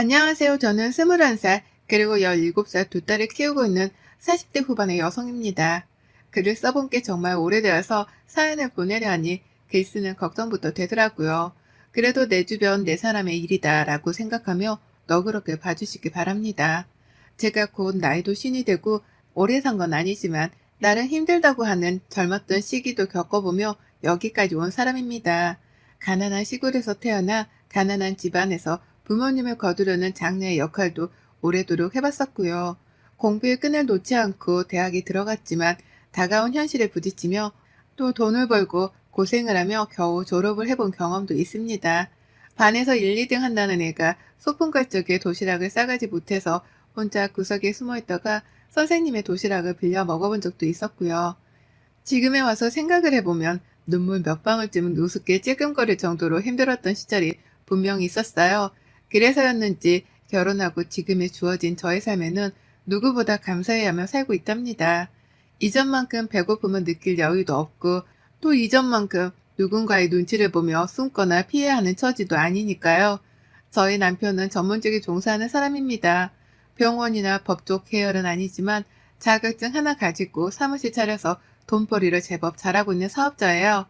안녕하세요. 저는 21살, 그리고 17살 두 딸을 키우고 있는 40대 후반의 여성입니다. 글을 써본 게 정말 오래되어서 사연을 보내려 하니 글 쓰는 걱정부터 되더라고요. 그래도 내 주변 내 사람의 일이다 라고 생각하며 너그럽게 봐주시기 바랍니다. 제가 곧 나이도 신이 되고 오래 산 건 아니지만 나름 힘들다고 하는 젊었던 시기도 겪어보며 여기까지 온 사람입니다. 가난한 시골에서 태어나 가난한 집안에서 부모님을 거두려는 장녀의 역할도 오래도록 해봤었고요. 공부의 끈을 놓지 않고 대학에 들어갔지만 다가온 현실에 부딪히며 또 돈을 벌고 고생을 하며 겨우 졸업을 해본 경험도 있습니다. 반에서 1, 2등 한다는 애가 소풍 갈 적에 도시락을 싸가지 못해서 혼자 구석에 숨어 있다가 선생님의 도시락을 빌려 먹어본 적도 있었고요. 지금에 와서 생각을 해보면 눈물 몇 방울쯤은 우습게 찔끔거릴 정도로 힘들었던 시절이 분명히 있었어요. 그래서였는지 결혼하고 지금에 주어진 저의 삶에는 누구보다 감사해하며 살고 있답니다. 이전만큼 배고픔을 느낄 여유도 없고 또 이전만큼 누군가의 눈치를 보며 숨거나 피해야 하는 처지도 아니니까요. 저희 남편은 전문직에 종사하는 사람입니다. 병원이나 법조 계열은 아니지만 자격증 하나 가지고 사무실 차려서 돈벌이를 제법 잘하고 있는 사업자예요.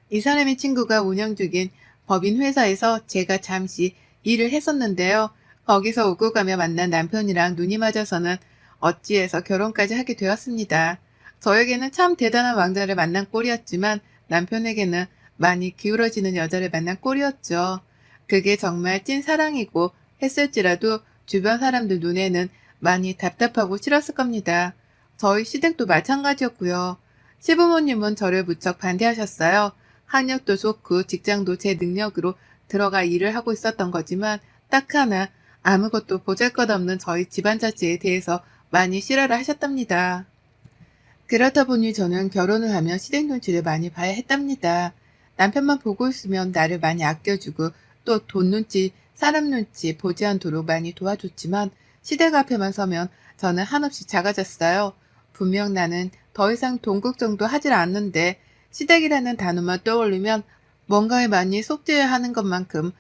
이 사람의 친구가 운영 중인 법인 회사에서 제가 잠시 일을 했었는데요. 거기서 오고 가며 만난 남편이랑 눈이 맞아서는 어찌해서 결혼까지 하게 되었습니다. 저에게는 참 대단한 왕자를 만난 꼴이었지만 남편에게는 많이 기울어지는 여자를 만난 꼴이었죠. 그게 정말 찐 사랑이고 했을지라도 주변 사람들 눈에는 많이 답답하고 싫었을 겁니다. 저희 시댁도 마찬가지였고요. 시부모님은 저를 무척 반대하셨어요. 학력도 좋고 직장도 제 능력으로 들어가 일을 하고 있었던 거지만 딱 하나 아무것도 보잘것없는 저희 집안 자체에 대해서 많이 싫어를 하셨답니다. 그렇다 보니 저는 결혼을 하며 시댁 눈치를 많이 봐야 했답니다. 남편만 보고 있으면 나를 많이 아껴주고 또 돈 눈치, 사람 눈치 보지 않도록 많이 도와줬지만 시댁 앞에만 서면 저는 한없이 작아졌어요. 분명 나는 더 이상 돈 걱정도 하질 않는데 시댁이라는 단어만 떠올리면 뭔가에 많이 속죄해야 하는 것만큼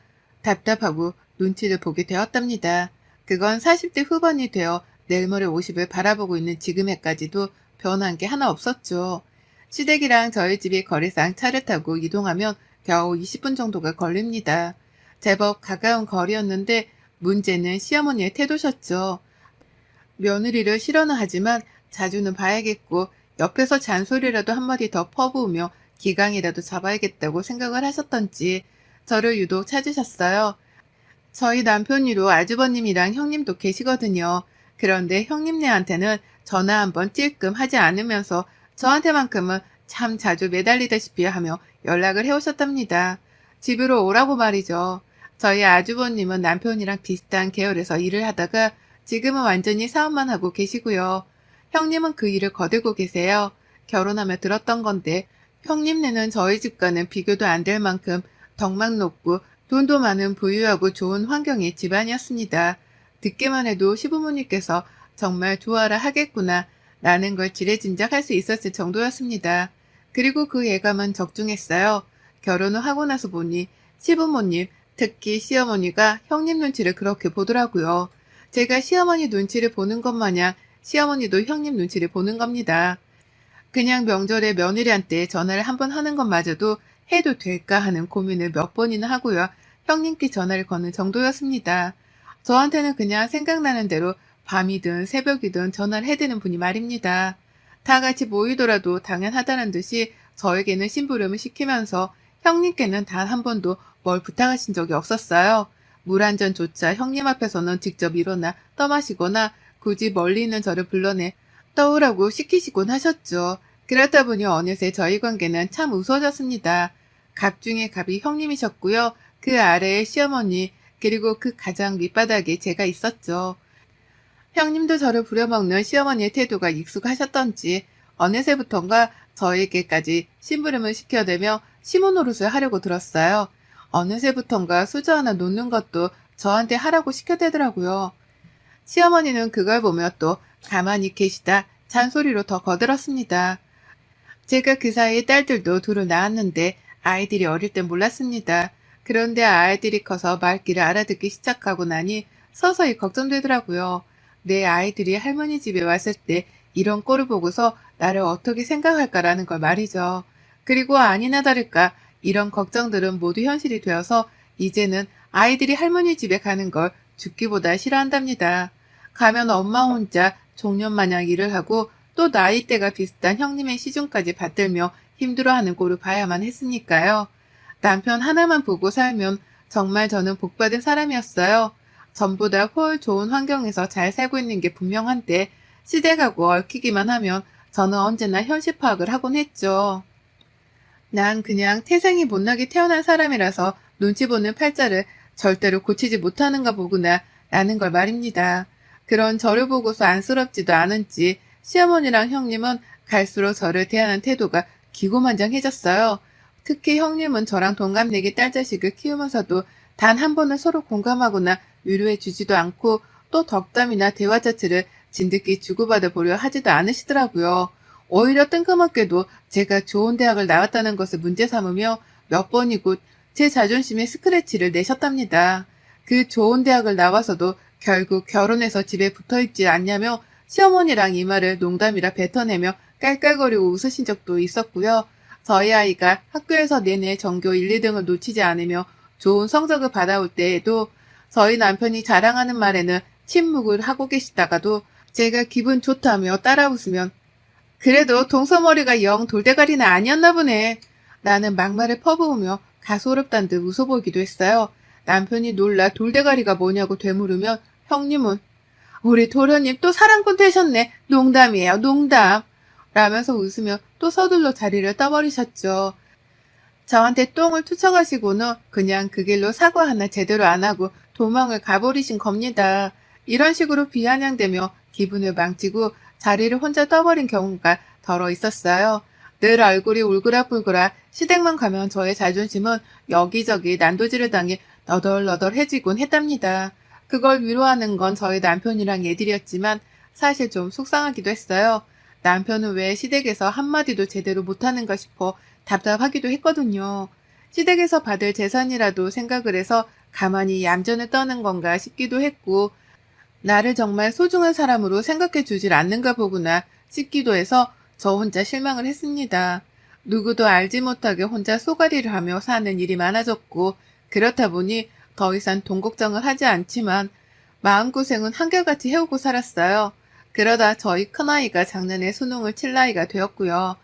답답하고 눈치를 보게 되었답니다. 그건 40대 후반이 되어 내일 모레 50을 바라보고 있는 지금에까지도 변한 게 하나 없었죠. 시댁이랑 저희 집이 거리상 차를 타고 이동하면 겨우 20분 정도가 걸립니다. 제법 가까운 거리였는데 문제는 시어머니의 태도셨죠. 며느리를 싫어는 하지만 자주는 봐야겠고 옆에서 잔소리라도 한마디 더 퍼부으며 기강이라도 잡아야겠다고 생각을 하셨던지 저를 유독 찾으셨어요. 저희 남편이로 아주버님이랑 형님도 계시거든요. 그런데 형님네한테는 전화 한번 찔끔 하지 않으면서 저한테만큼은 참 자주 매달리다시피 하며 연락을 해오셨답니다. 집으로 오라고 말이죠. 저희 아주버님은 남편이랑 비슷한 계열에서 일을 하다가 지금은 완전히 사업만 하고 계시고요. 형님은 그 일을 거들고 계세요. 결혼하며 들었던 건데 형님네는 저희 집과는 비교도 안 될 만큼 덕망 높고 돈도 많은 부유하고 좋은 환경의 집안이었습니다. 듣기만 해도 시부모님께서 정말 좋아라 하겠구나 라는 걸 지레짐작할 수 있었을 정도였습니다. 그리고 그 예감은 적중했어요. 결혼을 하고 나서 보니 시부모님, 특히 시어머니가 형님 눈치를 그렇게 보더라고요. 제가 시어머니 눈치를 보는 것 마냥 시어머니도 형님 눈치를 보는 겁니다. 그냥 명절에 며느리한테 전화를 한 번 하는 것마저도 해도 될까 하는 고민을 몇 번이나 하고요. 형님께 전화를 거는 정도였습니다. 저한테는 그냥 생각나는 대로 밤이든 새벽이든 전화를 해대는 분이 말입니다. 다 같이 모이더라도 당연하다는 듯이 저에게는 심부름을 시키면서 형님께는 단 한 번도 뭘 부탁하신 적이 없었어요. 물 한 잔조차 형님 앞에서는 직접 일어나 떠마시거나 굳이 멀리 있는 저를 불러내 떠오라고 시키시곤 하셨죠. 그렇다 보니 어느새 저희 관계는 참 우스워졌습니다. 갑 중에 갑이 형님이셨고요. 그 아래에 시어머니, 그리고 그 가장 밑바닥에 제가 있었죠. 형님도 저를 부려먹는 시어머니의 태도가 익숙하셨던지 어느새부턴가 저에게까지 심부름을 시켜대며 시모 노릇을 하려고 들었어요. 어느새부턴가 수저 하나 놓는 것도 저한테 하라고 시켜대더라고요. 시어머니는 그걸 보며 또 가만히 계시다 잔소리로 더 거들었습니다. 제가 그 사이에 딸들도 둘을 낳았는데 아이들이 어릴 땐 몰랐습니다. 그런데 아이들이 커서 말귀를 알아듣기 시작하고 나니 서서히 걱정되더라고요. 내 아이들이 할머니 집에 왔을 때 이런 꼴을 보고서 나를 어떻게 생각할까라는 걸 말이죠. 그리고 아니나 다를까 이런 걱정들은 모두 현실이 되어서 이제는 아이들이 할머니 집에 가는 걸 죽기보다 싫어한답니다. 가면 엄마 혼자 종년마냥 일을 하고 또 나이대가 비슷한 형님의 시중까지 받들며 힘들어하는 꼴을 봐야만 했으니까요. 남편 하나만 보고 살면 정말 저는 복받은 사람이었어요. 전보다 훨 좋은 환경에서 잘 살고 있는 게 분명한데 시댁하고 얽히기만 하면 저는 언제나 현실 파악을 하곤 했죠. 난 그냥 태생이 못나게 태어난 사람이라서 눈치 보는 팔자를 절대로 고치지 못하는가 보구나 라는 걸 말입니다. 그런 저를 보고서 안쓰럽지도 않은지 시어머니랑 형님은 갈수록 저를 대하는 태도가 기고만장해졌어요. 특히 형님은 저랑 동갑내기 딸 자식을 키우면서도 단 한 번은 서로 공감하거나 위로해 주지도 않고 또 덕담이나 대화 자체를 진득히 주고받아 보려 하지도 않으시더라고요. 오히려 뜬금없게도 제가 좋은 대학을 나왔다는 것을 문제 삼으며 몇 번이고 제 자존심에 스크래치를 내셨답니다. 그 좋은 대학을 나와서도 결국 결혼해서 집에 붙어있지 않냐며 시어머니랑 이 말을 농담이라 뱉어내며 깔깔거리고 웃으신 적도 있었고요. 저희 아이가 학교에서 내내 전교 1, 2등을 놓치지 않으며 좋은 성적을 받아올 때에도 저희 남편이 자랑하는 말에는 침묵을 하고 계시다가도 제가 기분 좋다며 따라 웃으면 그래도 동서머리가 영 돌대가리는 아니었나 보네. 나는 막말을 퍼부으며 가소롭단 듯 웃어보기도 했어요. 남편이 놀라 돌대가리가 뭐냐고 되물으면 형님은 우리 도련님 또 사랑꾼 되셨네. 농담이에요, 농담. 라면서 웃으며 또 서둘러 자리를 떠버리셨죠. 저한테 똥을 투척하시고는 그냥 그 길로 사과 하나 제대로 안 하고 도망을 가버리신 겁니다. 이런 식으로 비아냥대며 기분을 망치고 자리를 혼자 떠버린 경우가 더러 있었어요. 늘 얼굴이 울그락불그락 시댁만 가면 저의 자존심은 여기저기 난도질을 당해 너덜너덜해지곤 했답니다. 그걸 위로하는 건 저희 남편이랑 애들이었지만 사실 좀 속상하기도 했어요. 남편은 왜 시댁에서 한마디도 제대로 못하는가 싶어 답답하기도 했거든요. 시댁에서 받을 재산이라도 생각을 해서 가만히 얌전을 떠는 건가 싶기도 했고 나를 정말 소중한 사람으로 생각해 주질 않는가 보구나 싶기도 해서 저 혼자 실망을 했습니다. 누구도 알지 못하게 혼자 쏘가리를 하며 사는 일이 많아졌고 그렇다 보니 더 이상 돈 걱정을 하지 않지만 마음고생은 한결같이 해오고 살았어요. 그러다 저희 큰아이가 작년에 수능을 칠 나이가 되었고요.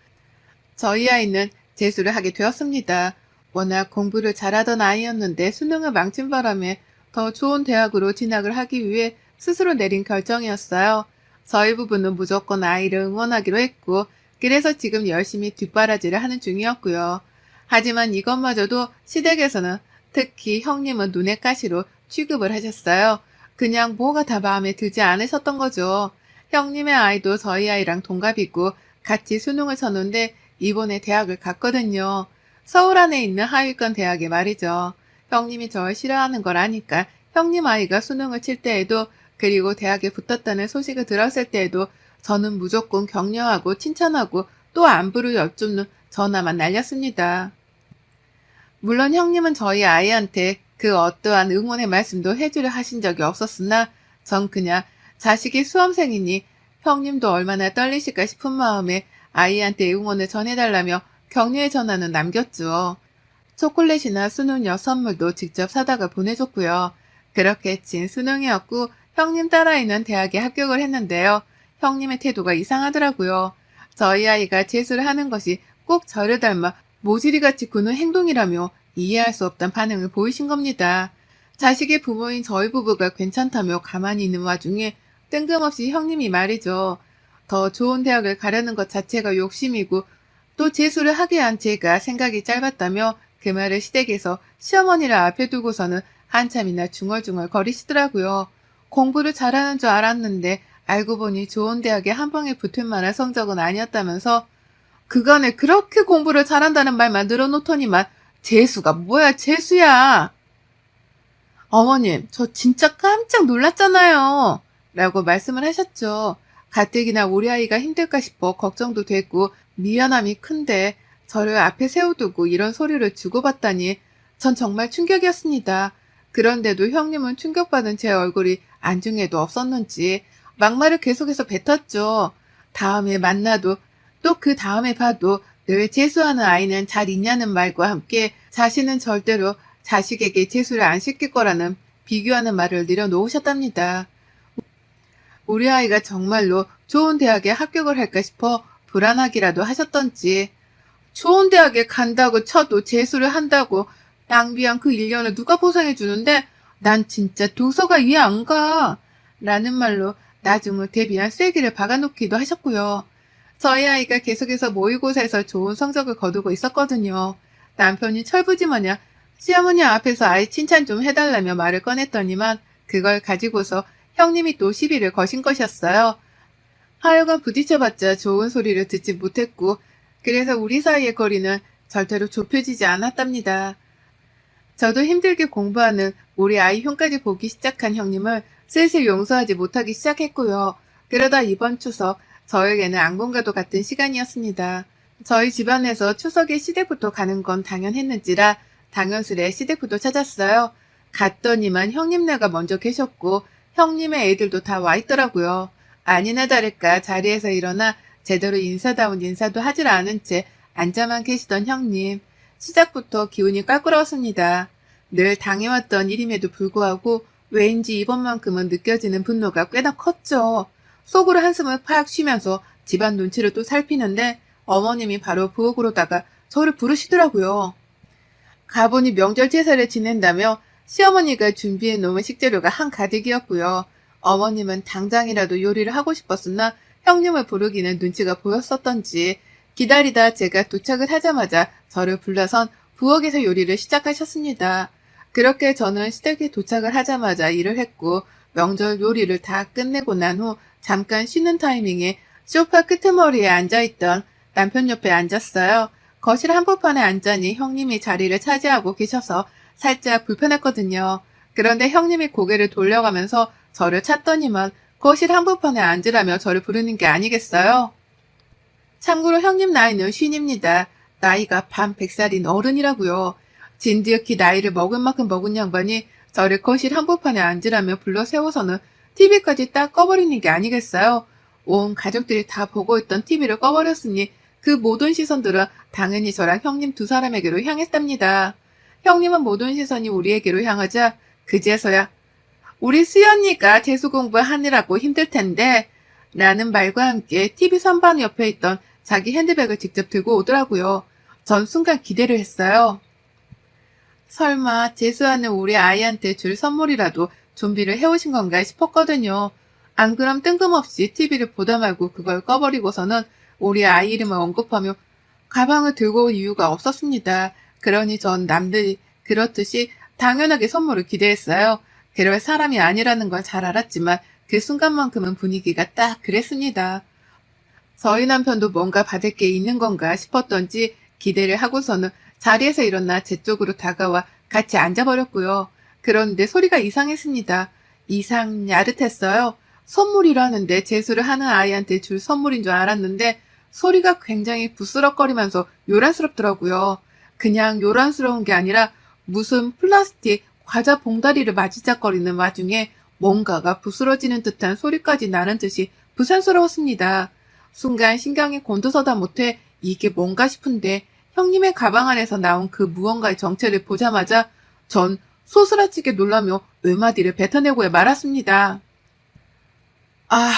저희 아이는 재수를 하게 되었습니다. 워낙 공부를 잘하던 아이였는데 수능을 망친 바람에 더 좋은 대학으로 진학을 하기 위해 스스로 내린 결정이었어요. 저희 부부는 무조건 아이를 응원하기로 했고 그래서 지금 열심히 뒷바라지를 하는 중이었고요. 하지만 이것마저도 시댁에서는 특히 형님은 눈의 가시로 취급을 하셨어요. 그냥 뭐가 다 마음에 들지 않으셨던 거죠. 형님의 아이도 저희 아이랑 동갑이고 같이 수능을 쳤는데 이번에 대학을 갔거든요. 서울 안에 있는 하위권 대학에 말이죠. 형님이 저를 싫어하는 걸 아니까 형님 아이가 수능을 칠 때에도 그리고 대학에 붙었다는 소식을 들었을 때에도 저는 무조건 격려하고 칭찬하고 또 안부를 여쭙는 전화만 날렸습니다. 물론 형님은 저희 아이한테 그 어떠한 응원의 말씀도 해주려 하신 적이 없었으나 전 그냥 자식이 수험생이니 형님도 얼마나 떨리실까 싶은 마음에 아이한테 응원을 전해달라며 격려의 전화는 남겼죠. 초콜릿이나 수능역 선물도 직접 사다가 보내줬고요. 그렇게 진 수능이었고 형님 딸아이는 대학에 합격을 했는데요. 형님의 태도가 이상하더라고요. 저희 아이가 재수를 하는 것이 꼭 저를 닮아 모지리같이 구는 행동이라며 이해할 수 없단 반응을 보이신 겁니다. 자식의 부모인 저희 부부가 괜찮다며 가만히 있는 와중에 뜬금없이 형님이 말이죠. 더 좋은 대학을 가려는 것 자체가 욕심이고 또 재수를 하게 한 제가 생각이 짧았다며 그 말을 시댁에서 시어머니를 앞에 두고서는 한참이나 중얼중얼 거리시더라고요. 공부를 잘하는 줄 알았는데 알고 보니 좋은 대학에 한 방에 붙을 만한 성적은 아니었다면서 그간에 그렇게 공부를 잘한다는 말만 늘어놓더니만 재수가 뭐야 재수야. 어머님 저 진짜 깜짝 놀랐잖아요. 라고 말씀을 하셨죠. 가뜩이나 우리 아이가 힘들까 싶어 걱정도 되고 미안함이 큰데 저를 앞에 세워두고 이런 소리를 주고받다니 전 정말 충격이었습니다. 그런데도 형님은 충격받은 제 얼굴이 안중에도 없었는지 막말을 계속해서 뱉었죠. 다음에 만나도 또 그 다음에 봐도 늘 재수하는 아이는 잘 있냐는 말과 함께 자신은 절대로 자식에게 재수를 안 시킬 거라는 비교하는 말을 내려놓으셨답니다. 우리 아이가 정말로 좋은 대학에 합격을 할까 싶어 불안하기라도 하셨던지 좋은 대학에 간다고 쳐도 재수를 한다고 낭비한 그 1년을 누가 보상해 주는데 난 진짜 도서가 이해 안 가. 라는 말로 나중을 대비한 쐐기를 박아놓기도 하셨고요. 저희 아이가 계속해서 모의고사에서 좋은 성적을 거두고 있었거든요. 남편이 철부지마냥 시어머니 앞에서 아이 칭찬 좀 해달라며 말을 꺼냈더니만 그걸 가지고서 형님이 또 시비를 거신 것이었어요. 하여간 부딪혀봤자 좋은 소리를 듣지 못했고 그래서 우리 사이의 거리는 절대로 좁혀지지 않았답니다. 저도 힘들게 공부하는 우리 아이 흉까지 보기 시작한 형님을 슬슬 용서하지 못하기 시작했고요. 그러다 이번 추석 저에게는 악몽과도 같은 시간이었습니다. 저희 집안에서 추석에 시댁부터 가는 건 당연했는지라 당연스레 시댁부터 찾았어요. 갔더니만 형님네가 먼저 계셨고 형님의 애들도 다 와 있더라고요. 아니나 다를까 자리에서 일어나 제대로 인사다운 인사도 하질 않은 채 앉아만 계시던 형님. 시작부터 기운이 껄끄러웠습니다. 늘 당해왔던 일임에도 불구하고 왠지 이번만큼은 느껴지는 분노가 꽤나 컸죠. 속으로 한숨을 팍 쉬면서 집안 눈치를 또 살피는데 어머님이 바로 부엌으로다가 저를 부르시더라고요. 가보니 명절 제사를 지낸다며 시어머니가 준비해 놓은 식재료가 한가득이었고요. 어머님은 당장이라도 요리를 하고 싶었으나 형님을 부르기는 눈치가 보였었던지 기다리다 제가 도착을 하자마자 저를 불러선 부엌에서 요리를 시작하셨습니다. 그렇게 저는 시댁에 도착을 하자마자 일을 했고 명절 요리를 다 끝내고 난 후 잠깐 쉬는 타이밍에 소파 끄트머리에 앉아있던 남편 옆에 앉았어요. 거실 한복판에 앉자니 형님이 자리를 차지하고 계셔서 살짝 불편했거든요. 그런데 형님이 고개를 돌려가면서 저를 찾더니만 거실 한복판에 앉으라며 저를 부르는 게 아니겠어요? 참고로 형님 나이는 쉰입니다. 나이가 반 100살인 어른이라고요. 진드역히 나이를 먹은 만큼 먹은 양반이 저를 거실 한복판에 앉으라며 불러 세워서는 TV까지 딱 꺼버리는 게 아니겠어요? 온 가족들이 다 보고 있던 TV를 꺼버렸으니 그 모든 시선들은 당연히 저랑 형님 두 사람에게로 향했답니다. 형님은 모든 시선이 우리에게로 향하자 그제서야 우리 수연이가 재수 공부하느라고 힘들 텐데 라는 말과 함께 TV 선반 옆에 있던 자기 핸드백을 직접 들고 오더라고요. 전 순간 기대를 했어요. 설마 재수하는 우리 아이한테 줄 선물이라도 준비를 해오신 건가 싶었거든요. 안 그럼 뜬금없이 TV를 보다 말고 그걸 꺼버리고서는 우리 아이 이름을 언급하며 가방을 들고 올 이유가 없었습니다. 그러니 전 남들이 그렇듯이 당연하게 선물을 기대했어요. 그럴 사람이 아니라는 걸 잘 알았지만 그 순간만큼은 분위기가 딱 그랬습니다. 저희 남편도 뭔가 받을 게 있는 건가 싶었던지 기대를 하고서는 자리에서 일어나 제 쪽으로 다가와 같이 앉아버렸고요. 그런데 소리가 이상했습니다. 이상 야릇했어요. 선물이라는데 재수를 하는 아이한테 줄 선물인 줄 알았는데 소리가 굉장히 부스럭거리면서 요란스럽더라고요. 그냥 요란스러운 게 아니라 무슨 플라스틱 과자 봉다리를 마지작거리는 와중에 뭔가가 부스러지는 듯한 소리까지 나는 듯이 부산스러웠습니다. 순간 신경이 곤두서다 못해 이게 뭔가 싶은데 형님의 가방 안에서 나온 그 무언가의 정체를 보자마자 전 소스라치게 놀라며 외마디를 뱉어내고 말았습니다. 아,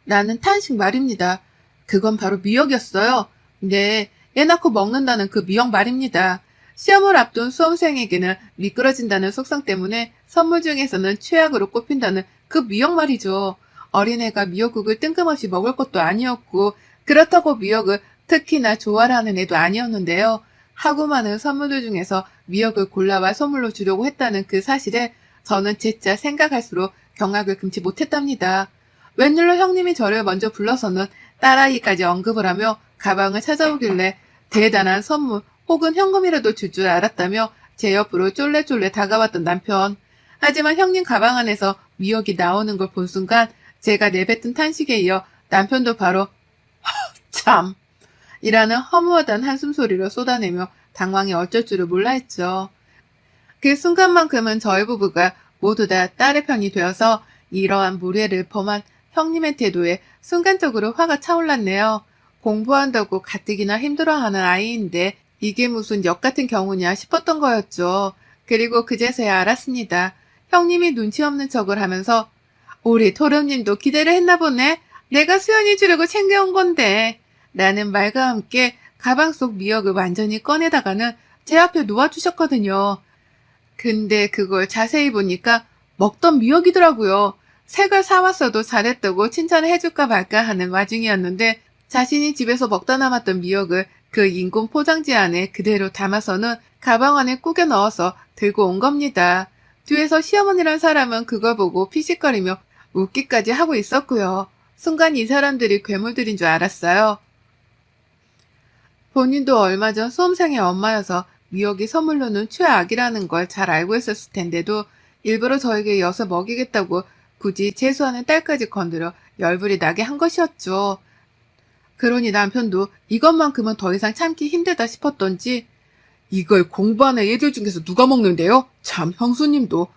나는 탄식 말입니다. 그건 바로 미역이었어요. 네, 애 낳고 먹는다는 그 미역 말입니다. 시험을 앞둔 수험생에게는 미끄러진다는 속성 때문에 선물 중에서는 최악으로 꼽힌다는 그 미역 말이죠. 어린애가 미역국을 뜬금없이 먹을 것도 아니었고 그렇다고 미역을 특히나 좋아하는 애도 아니었는데요. 하고 많은 선물들 중에서 미역을 골라와 선물로 주려고 했다는 그 사실에 저는 진짜 생각할수록 경악을 금치 못했답니다. 웬일로 형님이 저를 먼저 불러서는 딸아이까지 언급을 하며 가방을 찾아오길래 대단한 선물 혹은 현금이라도 줄 줄 알았다며 제 옆으로 쫄래쫄래 다가왔던 남편. 하지만 형님 가방 안에서 미역이 나오는 걸 본 순간 제가 내뱉은 탄식에 이어 남편도 바로 참 이라는 허무하단 한숨소리를 쏟아내며 당황이 어쩔 줄을 몰라 했죠. 그 순간만큼은 저희 부부가 모두 다 딸의 편이 되어서 이러한 무례를 범한 형님의 태도에 순간적으로 화가 차올랐네요. 공부한다고 가뜩이나 힘들어하는 아이인데 이게 무슨 역 같은 경우냐 싶었던 거였죠. 그리고 그제서야 알았습니다. 형님이 눈치 없는 척을 하면서 우리 도련님도 기대를 했나 보네. 내가 수연이 주려고 챙겨온 건데. 라는 말과 함께 가방 속 미역을 완전히 꺼내다가는 제 앞에 놓아주셨거든요. 근데 그걸 자세히 보니까 먹던 미역이더라고요. 색을 사왔어도 잘했다고 칭찬을 해줄까 말까 하는 와중이었는데 자신이 집에서 먹다 남았던 미역을 그 인공 포장지 안에 그대로 담아서는 가방 안에 꾸겨 넣어서 들고 온 겁니다. 뒤에서 시어머니란 사람은 그걸 보고 피식거리며 웃기까지 하고 있었고요. 순간 이 사람들이 괴물들인 줄 알았어요. 본인도 얼마 전 수험생의 엄마여서 미역이 선물로는 최악이라는 걸 잘 알고 있었을 텐데도 일부러 저에게 엿을 먹이겠다고 굳이 재수하는 딸까지 건드려 열불이 나게 한 것이었죠. 그러니 남편도 이것만큼은 더 이상 참기 힘들다 싶었던지 이걸 공부하는 애들 중에서 누가 먹는데요? 참 형수님도.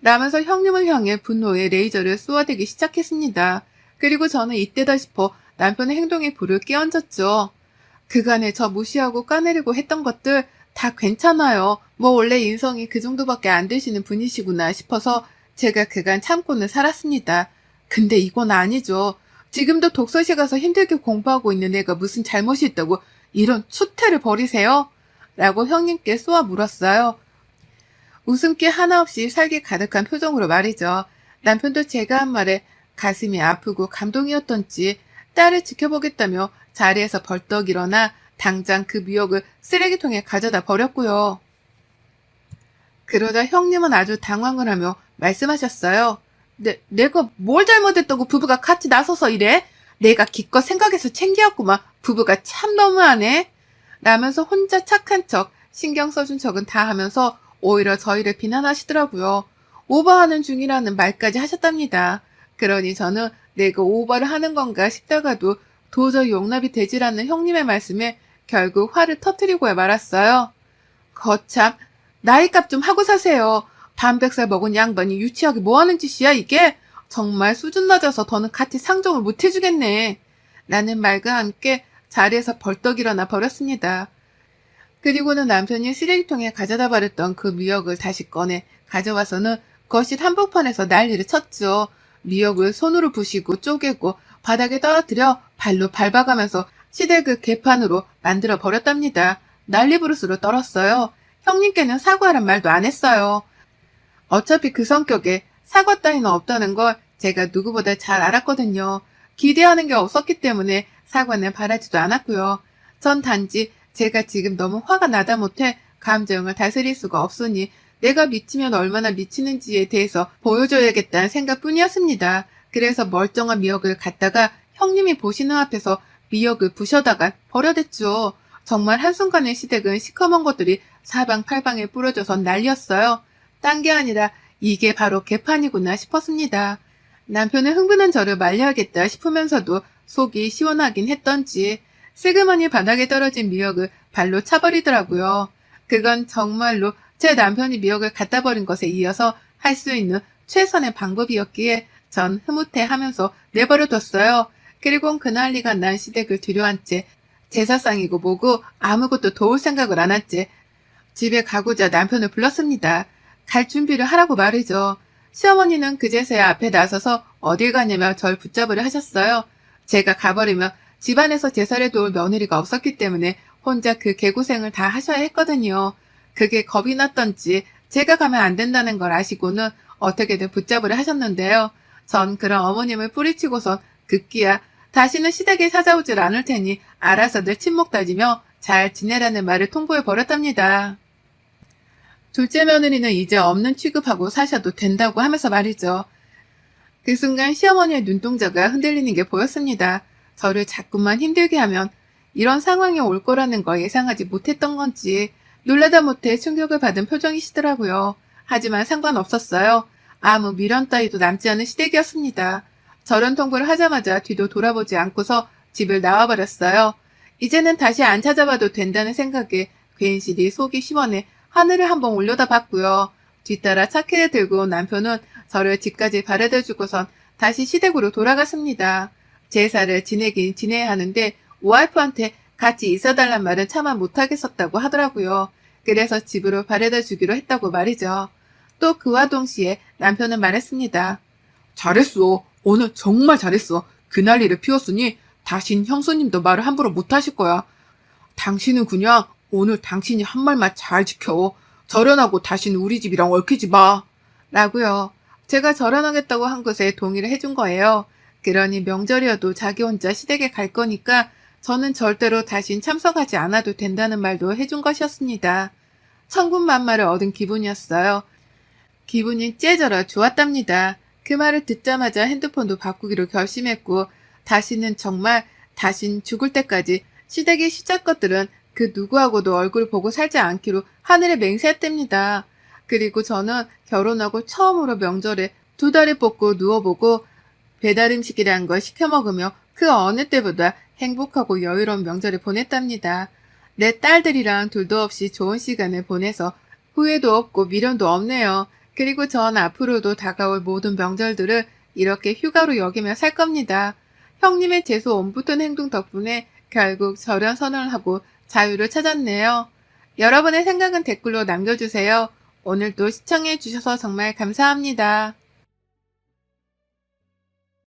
라면서 형님을 향해 분노의 레이저를 쏘아대기 시작했습니다. 그리고 저는 이때다 싶어 남편의 행동에 불을 끼얹었죠. 그간에 저 무시하고 까내리고 했던 것들 다 괜찮아요. 뭐 원래 인성이 그 정도밖에 안 되시는 분이시구나 싶어서 제가 그간 참고는 살았습니다. 근데 이건 아니죠. 지금도 독서실 가서 힘들게 공부하고 있는 애가 무슨 잘못이 있다고 이런 추태를 벌이세요? 라고 형님께 쏘아 물었어요. 웃음기 하나 없이 살기 가득한 표정으로 말이죠. 남편도 제가 한 말에 가슴이 아프고 감동이었던지 딸을 지켜보겠다며 자리에서 벌떡 일어나 당장 그 미역을 쓰레기통에 가져다 버렸고요. 그러자 형님은 아주 당황을 하며 말씀하셨어요. 내가 뭘 잘못했다고 부부가 같이 나서서 이래? 내가 기껏 생각해서 챙겨왔구만. 부부가 참 너무하네. 라면서 혼자 착한 척, 신경 써준 척은 다 하면서 오히려 저희를 비난하시더라고요. 오버하는 중이라는 말까지 하셨답니다. 그러니 저는 내가 오버를 하는 건가 싶다가도 도저히 용납이 되질 않는 형님의 말씀에 결국 화를 터뜨리고야 말았어요. 거참, 나이값 좀 하고 사세요. 반백살 먹은 양반이 유치하게 뭐하는 짓이야 이게? 정말 수준 낮아서 더는 같이 상종을 못 해주겠네. 라는 말과 함께 자리에서 벌떡 일어나 버렸습니다. 그리고는 남편이 쓰레기통에 가져다 버렸던 그 미역을 다시 꺼내 가져와서는 거실 한복판에서 난리를 쳤죠. 미역을 손으로 부시고 쪼개고 바닥에 떨어뜨려 발로 밟아가면서 시댁을 개판으로 만들어 버렸답니다. 난리부르스로 떨었어요. 형님께는 사과란 말도 안 했어요. 어차피 그 성격에 사과 따위는 없다는 걸 제가 누구보다 잘 알았거든요. 기대하는 게 없었기 때문에 사과는 바라지도 않았고요. 전 단지 제가 지금 너무 화가 나다 못해 감정을 다스릴 수가 없으니 내가 미치면 얼마나 미치는지에 대해서 보여줘야겠다는 생각뿐이었습니다. 그래서 멀쩡한 미역을 갖다가 형님이 보시는 앞에서 미역을 부셔다가 버려댔죠. 정말 한순간에 시댁은 시커먼 것들이 사방팔방에 뿌려져서 난리였어요. 딴 게 아니라 이게 바로 개판이구나 싶었습니다. 남편은 흥분한 저를 말려야겠다 싶으면서도 속이 시원하긴 했던지 슬그머니 바닥에 떨어진 미역을 발로 차버리더라고요. 그건 정말로 제 남편이 미역을 갖다 버린 것에 이어서 할 수 있는 최선의 방법이었기에 전 흐뭇해하면서 내버려뒀어요. 그리고 그난리가 난 시댁을 뒤로한 채 제사상이고 뭐고 아무것도 도울 생각을 안 한 채 집에 가고자 남편을 불렀습니다. 갈 준비를 하라고 말이죠. 시어머니는 그제서야 앞에 나서서 어딜 가냐며 절 붙잡으려 하셨어요. 제가 가버리면 집안에서 제사를 도울 며느리가 없었기 때문에 혼자 그 개고생을 다 하셔야 했거든요. 그게 겁이 났던지 제가 가면 안 된다는 걸 아시고는 어떻게든 붙잡으려 하셨는데요. 전 그런 어머님을 뿌리치고선 급기야 다시는 시댁에 찾아오질 않을 테니 알아서들 친목 다지며 잘 지내라는 말을 통보해 버렸답니다. 둘째 며느리는 이제 없는 취급하고 사셔도 된다고 하면서 말이죠. 그 순간 시어머니의 눈동자가 흔들리는 게 보였습니다. 저를 자꾸만 힘들게 하면 이런 상황이 올 거라는 걸 예상하지 못했던 건지 놀라다 못해 충격을 받은 표정이시더라고요. 하지만 상관없었어요. 아무 미련 따위도 남지 않은 시댁이었습니다. 저런 통보를 하자마자 뒤도 돌아보지 않고서 집을 나와버렸어요. 이제는 다시 안 찾아봐도 된다는 생각에 괜시리 속이 시원해 하늘을 한번 올려다봤고요. 뒤따라 차키를 들고 온 남편은 저를 집까지 바래다주고선 다시 시댁으로 돌아갔습니다. 제사를 지내긴 지내야 하는데 와이프한테 같이 있어달란 말은 차마 못하겠었다고 하더라고요. 그래서 집으로 바래다 주기로 했다고 말이죠. 또 그와 동시에 남편은 말했습니다. 잘했어. 오늘 정말 잘했어. 그날 일을 피웠으니 다신 형수님도 말을 함부로 못하실 거야. 당신은 그냥 오늘 당신이 한 말만 잘 지켜. 절연하고 다시는 우리 집이랑 얽히지 마. 라고요. 제가 절연하겠다고 한 것에 동의를 해준 거예요. 그러니 명절이어도 자기 혼자 시댁에 갈 거니까 저는 절대로 다신 참석하지 않아도 된다는 말도 해준 것이었습니다. 천군만마를 얻은 기분이었어요. 기분이 째져라 좋았답니다. 그 말을 듣자마자 핸드폰도 바꾸기로 결심했고 다신 죽을 때까지 시댁의 시작 것들은 그 누구하고도 얼굴 보고 살지 않기로 하늘에 맹세했답니다. 그리고 저는 결혼하고 처음으로 명절에 2다리 뻗고 누워보고 배달 음식이란 걸 시켜 먹으며 그 어느 때보다 행복하고 여유로운 명절을 보냈답니다. 내 딸들이랑 둘도 없이 좋은 시간을 보내서 후회도 없고 미련도 없네요. 그리고 전 앞으로도 다가올 모든 명절들을 이렇게 휴가로 여기며 살 겁니다. 형님의 재수 옴붙은 행동 덕분에 결국 절연 선언을 하고 자유를 찾았네요. 여러분의 생각은 댓글로 남겨주세요. 오늘도 시청해주셔서 정말 감사합니다.